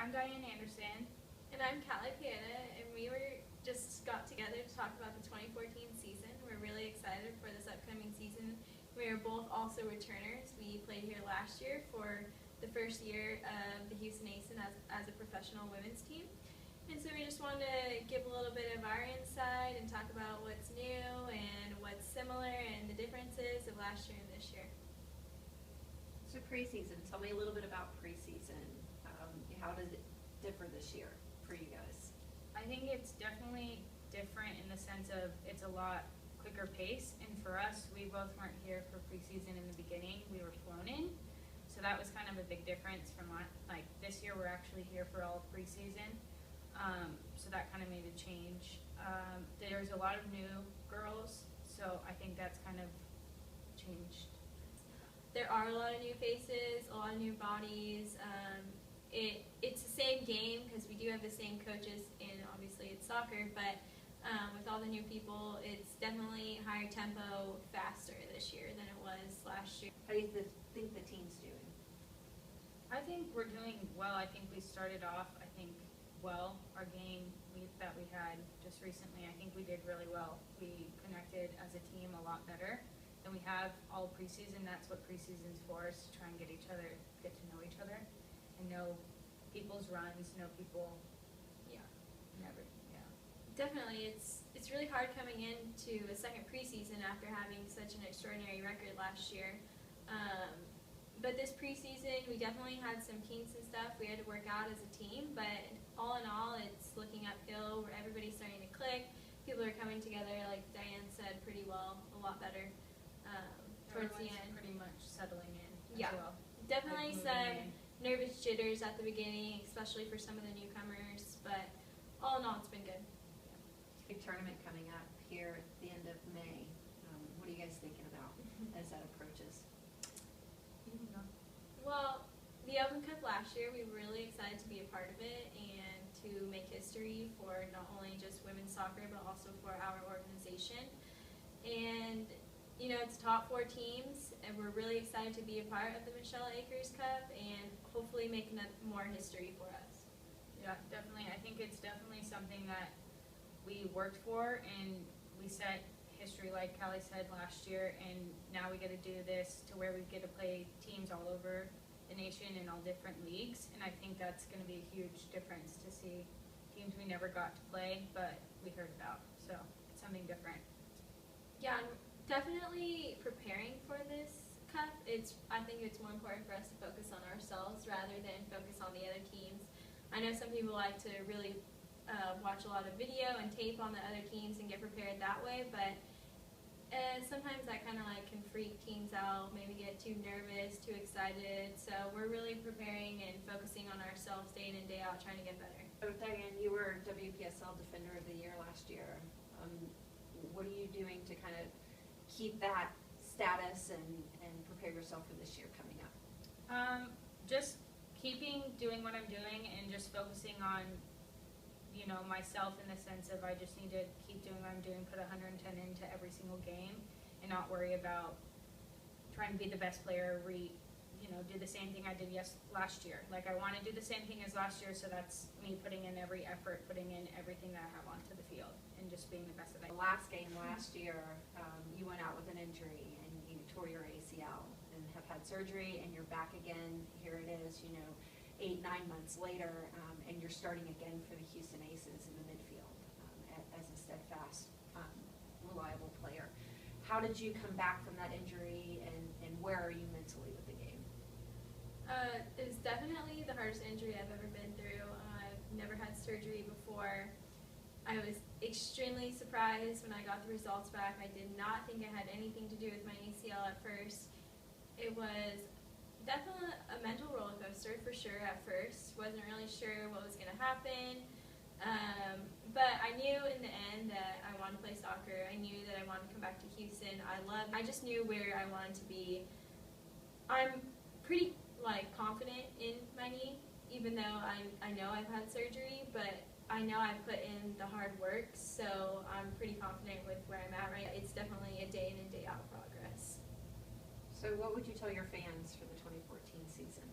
I'm Diane Anderson. And I'm Callie Piana, and we just got together to talk about the 2014 season. We're really excited for this upcoming season. We are both also returners. We played here last year for the first year of the Houston Aces as a professional women's team. And so we just wanted to give a little bit of our insight and talk about what's new and what's similar and the differences of last year and this year. So preseason, tell me a little bit about preseason. How does it differ this year for you guys? I think it's definitely different in the sense of it's a lot quicker pace, and for us, we both weren't here for preseason in the beginning. We were flown in, so that was kind of a big difference from like this year. We're actually here for all of preseason, so that kind of made a change. There's a lot of new girls, so I think that's kind of changed. There are a lot of new faces, a lot of new bodies. It's the same game because we do have the same coaches, and obviously it's soccer, but with all the new people, it's definitely higher tempo, faster this year than it was last year. How do you think the team's doing? I think we're doing well. I think we started off, well. Our game that we had just recently, I think we did really well. We connected as a team a lot better than we have all preseason. That's what preseason's for, is to try and get to know each other, and know people's runs, know people. Definitely, it's really hard coming into a second preseason after having such an extraordinary record last year. But this preseason, we definitely had some kinks and stuff we had to work out as a team, but all in all, it's looking uphill where everybody's starting to click. People are coming together, like Diane said, pretty well, a lot better towards the end. Pretty much settling in Yeah, as well. definitely Like some nervous jitters at the beginning, especially for some of the newcomers, but all in all, it's been good. Big tournament coming up here at the end of May. What are you guys thinking about as that approaches? Well, the Open Cup last year, we were really excited to be a part of it and to make history for not only just women's soccer, but also for our organization. And, you know, it's top 4 teams, and we're really excited to be a part of the Michelle Akers Cup and hopefully make more history for us. Yeah, definitely. I think it's definitely something that we worked for, and we set history, like Callie said, last year, and now we get to do this to where we get to play teams all over the nation in all different leagues, and I think that's going to be a huge difference to see teams we never got to play, but we heard about, so it's something different. Yeah, I'm definitely preparing for this cup. I think it's more important for us to focus on ourselves rather than focus on the other teams. I know some people like to really watch a lot of video and tape on the other teams and get prepared that way, but sometimes that kind of like can freak teams out, maybe get too nervous, too excited. So we're really preparing and focusing on ourselves day in and day out, trying to get better. So Diane, you were WPSL Defender of the Year last year. What are you doing to kind of keep that status and prepare yourself for this year coming up? Just doing what I'm doing and just focusing on myself, in the sense of I just need to keep doing what I'm doing, put 110 into every single game, and not worry about trying to be the best player, do the same thing I did last year. Like, I want to do the same thing as last year, so that's me putting in every effort, putting in everything that I have onto the field, and just being the best of it. The last game last year, you went out with an injury, and you tore your ACL, and have had surgery, and you're back again. Here it is, 8-9 months later, and you're starting again for the Houston Aces in the midfield as a steadfast, reliable player. How did you come back from that injury, and where are you mentally with the game? It was definitely the hardest injury I've ever been through. I've never had surgery before. I was extremely surprised when I got the results back. I did not think it had anything to do with my ACL at first. It was definitely a mental roller coaster for sure at first. Wasn't really sure what was going to happen. But I knew in the end that I wanted to play soccer. I knew that I wanted to come back to Houston. I just knew where I wanted to be. I'm pretty confident in my knee, even though I know I've had surgery, but I know I've put in the hard work, so I'm pretty confident with where I'm at right now. It's definitely a day in and day out progress. So what would you tell your fans for the 2014 season?